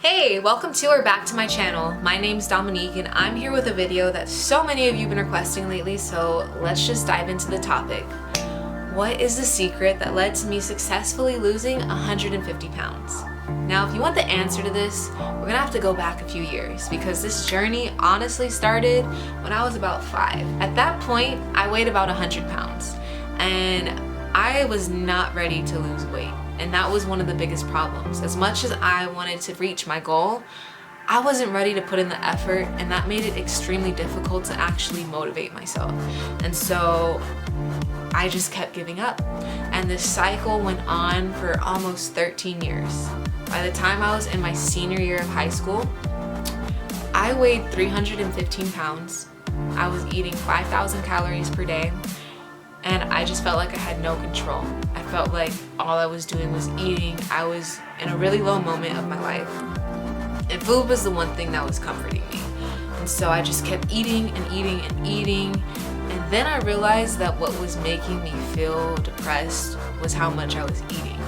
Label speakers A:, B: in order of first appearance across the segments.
A: Hey, welcome to or back to my channel. My name's Dominique and I'm here with a video that so many of you have been requesting lately, so let's just dive into the topic. What is the secret that led to me successfully losing 150 pounds? Now, if you want the answer to this, we're gonna have to go back a few years because this journey honestly started when I was about 5. At that point, I weighed about 100 pounds and I was not ready to lose weight. And that was one of the biggest problems. As much as I wanted to reach my goal, I wasn't ready to put in the effort, and that made it extremely difficult to actually motivate myself. And so I just kept giving up. And this cycle went on for almost 13 years. By the time I was in my senior year of high school, I weighed 315 pounds. I was eating 5,000 calories per day. And I just felt like I had no control. I felt like all I was doing was eating. I was in a really low moment of my life. And food was the one thing that was comforting me. And so I just kept eating and eating and eating. And then I realized that what was making me feel depressed was how much I was eating.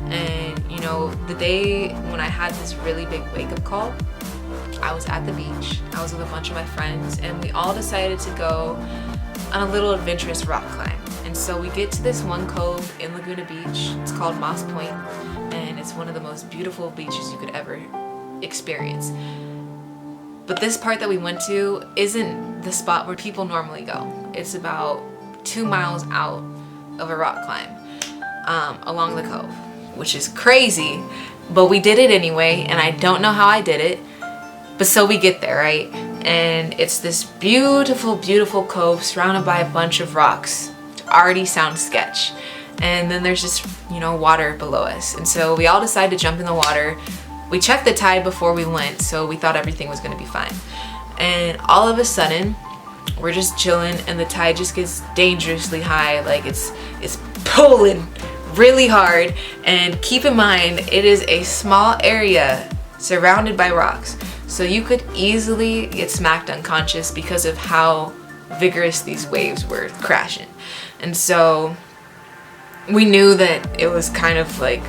A: And you know, the day when I had this really big wake-up call, I was at the beach. I was with a bunch of my friends and we all decided to go on a little adventurous rock climb. And so we get to this one cove in Laguna Beach. It's called Moss Point, and it's one of the most beautiful beaches you could ever experience. But this part that we went to isn't the spot where people normally go. It's about 2 miles out of a rock climb along the cove, which is crazy, but we did it anyway, and I don't know how I did it. But so we get there, right? And it's this beautiful, beautiful cove surrounded by a bunch of rocks. It already sounds sketch. And then there's just, water below us. And so we all decided to jump in the water. We checked the tide before we went, so we thought everything was gonna be fine. And all of a sudden, we're just chilling and the tide just gets dangerously high. Like it's pulling really hard. And keep in mind, it is a small area surrounded by rocks. So you could easily get smacked unconscious because of how vigorous these waves were crashing. And so we knew that it was kind of like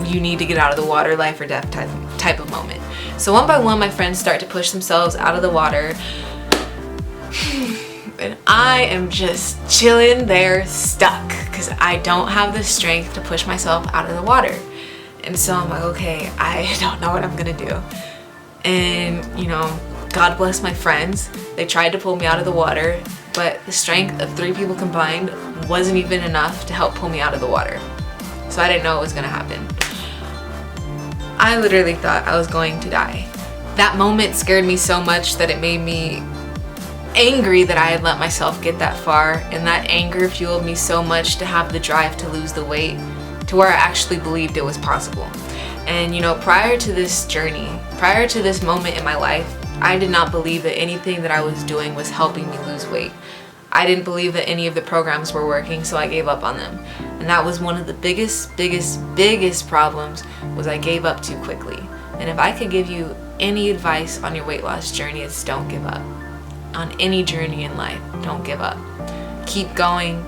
A: you need to get out of the water, life or death type of moment. So one by one, my friends start to push themselves out of the water. And I am just chilling there stuck because I don't have the strength to push myself out of the water. And so I'm like, okay, I don't know what I'm gonna do. And God bless my friends. They tried to pull me out of the water, but the strength of 3 people combined wasn't even enough to help pull me out of the water. So I didn't know what was gonna happen. I literally thought I was going to die. That moment scared me so much that it made me angry that I had let myself get that far, and that anger fueled me so much to have the drive to lose the weight to where I actually believed it was possible. And prior to this journey, prior to this moment in my life, I did not believe that anything that I was doing was helping me lose weight. I didn't believe that any of the programs were working, so I gave up on them. And that was one of the biggest problems, was I gave up too quickly. And if I could give you any advice on your weight loss journey, it's don't give up. On any journey in life, don't give up. Keep going,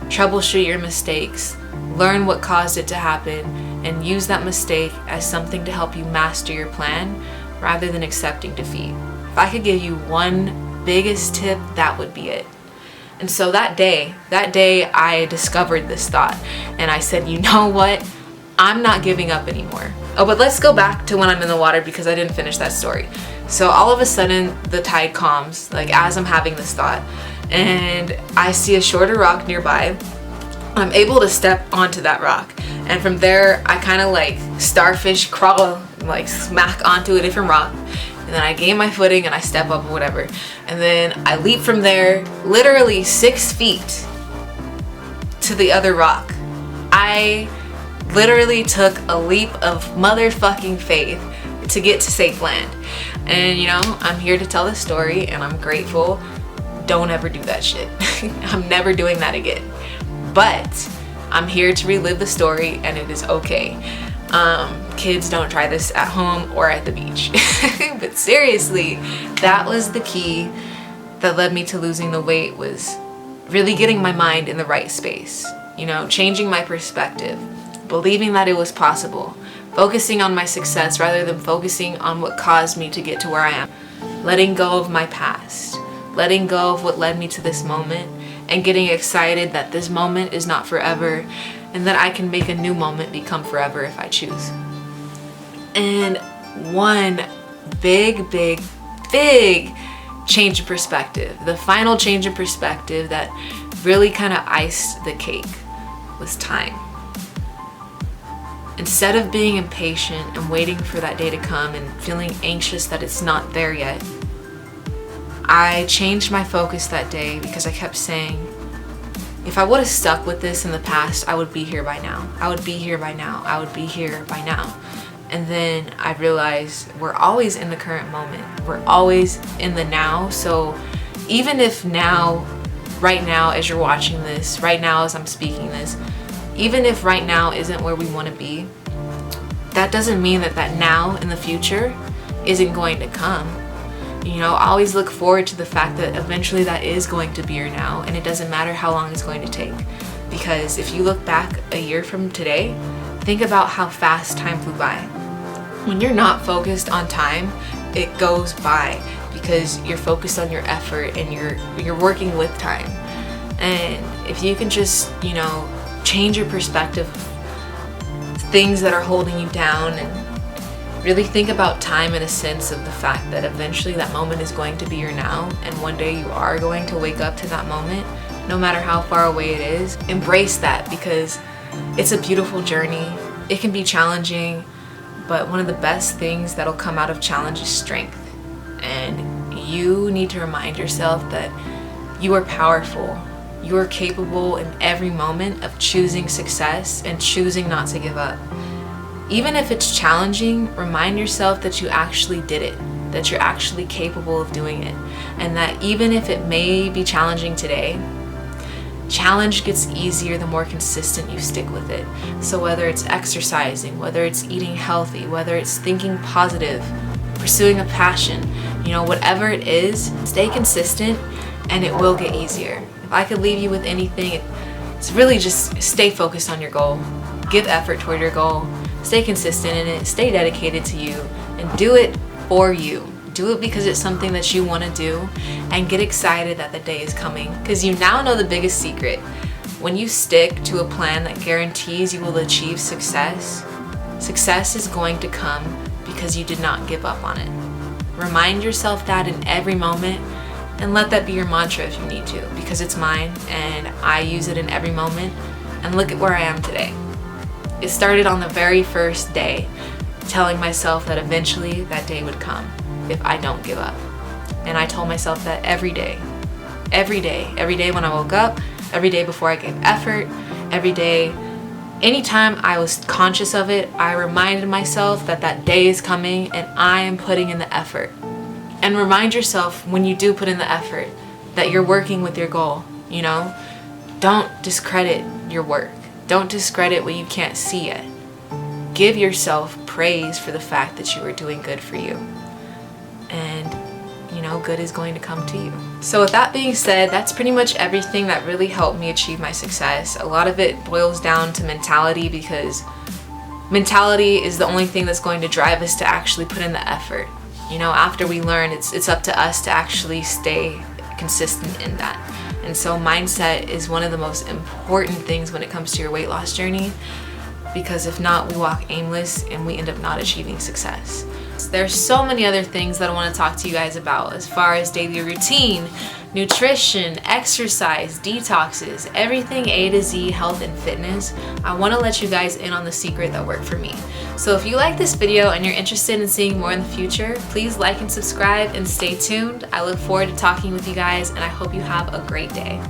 A: troubleshoot your mistakes, learn what caused it to happen, and use that mistake as something to help you master your plan rather than accepting defeat. If I could give you one biggest tip, that would be it. And so that day I discovered this thought and I said, you know what? I'm not giving up anymore. Oh, but let's go back to when I'm in the water because I didn't finish that story. So all of a sudden the tide calms, like as I'm having this thought, and I see a shorter rock nearby. I'm able to step onto that rock, and from there I kind of like starfish crawl, like smack onto a different rock, and then I gain my footing and I step up or whatever, and then I leap from there literally 6 feet to the other rock. I literally took a leap of motherfucking faith to get to safe land. And I'm here to tell this story and I'm grateful. Don't ever do that shit. I'm never doing that again. But I'm here to relive the story and it is okay. Kids, don't try this at home or at the beach. But seriously, that was the key that led me to losing the weight, was really getting my mind in the right space. Changing my perspective, believing that it was possible, focusing on my success rather than focusing on what caused me to get to where I am. Letting go of my past, letting go of what led me to this moment, and getting excited that this moment is not forever and that I can make a new moment become forever if I choose. And one big change of perspective, the final change of perspective that really kind of iced the cake, was time. Instead of being impatient and waiting for that day to come and feeling anxious that it's not there yet, I changed my focus that day because I kept saying, if I would have stuck with this in the past, I would be here by now. I would be here by now. I would be here by now. And then I realized we're always in the current moment. We're always in the now. So even if now, right now as you're watching this, right now as I'm speaking this, even if right now isn't where we want to be, that doesn't mean that that now in the future isn't going to come. You know, always look forward to the fact that eventually that is going to be your now, and it doesn't matter how long it's going to take. Because if you look back a year from today, think about how fast time flew by. When you're not focused on time, it goes by because you're focused on your effort and you're working with time. And if you can just, you know, change your perspective, things that are holding you down, and really think about time in a sense of the fact that eventually that moment is going to be your now, and one day you are going to wake up to that moment, no matter how far away it is. Embrace that because it's a beautiful journey. It can be challenging, but one of the best things that'll come out of challenge is strength. And you need to remind yourself that you are powerful. You are capable in every moment of choosing success and choosing not to give up. Even if it's challenging, remind yourself that you actually did it, that you're actually capable of doing it, and that even if it may be challenging today, challenge gets easier the more consistent you stick with it. So whether it's exercising, whether it's eating healthy, whether it's thinking positive, pursuing a passion, you know, whatever it is, stay consistent and it will get easier. If I could leave you with anything, it's really just stay focused on your goal. Give effort toward your goal. Stay consistent in it. Stay dedicated to you and do it for you. Do it because it's something that you want to do, and get excited that the day is coming, because you now know the biggest secret. When you stick to a plan that guarantees you will achieve success, success is going to come because you did not give up on it. Remind yourself that in every moment, and let that be your mantra if you need to, because it's mine and I use it in every moment. And look at where I am today. It started on the very first day, telling myself that eventually that day would come if I don't give up. And I told myself that every day when I woke up, every day before I gave effort, every day, anytime I was conscious of it, I reminded myself that that day is coming and I am putting in the effort. And remind yourself when you do put in the effort that you're working with your goal, you know? Don't discredit your work. Don't discredit what you can't see yet. Give yourself praise for the fact that you are doing good for you. And, you know, good is going to come to you. So with that being said, that's pretty much everything that really helped me achieve my success. A lot of it boils down to mentality, because mentality is the only thing that's going to drive us to actually put in the effort. You know, after we learn, it's up to us to actually stay consistent in that. And so mindset is one of the most important things when it comes to your weight loss journey, because if not, we walk aimless and we end up not achieving success. There's so many other things that I want to talk to you guys about as far as daily routine, nutrition, exercise, detoxes, everything A to Z, health and fitness. I want to let you guys in on the secret that worked for me. So if you like this video and you're interested in seeing more in the future, please like and subscribe and stay tuned. I look forward to talking with you guys, and I hope you have a great day.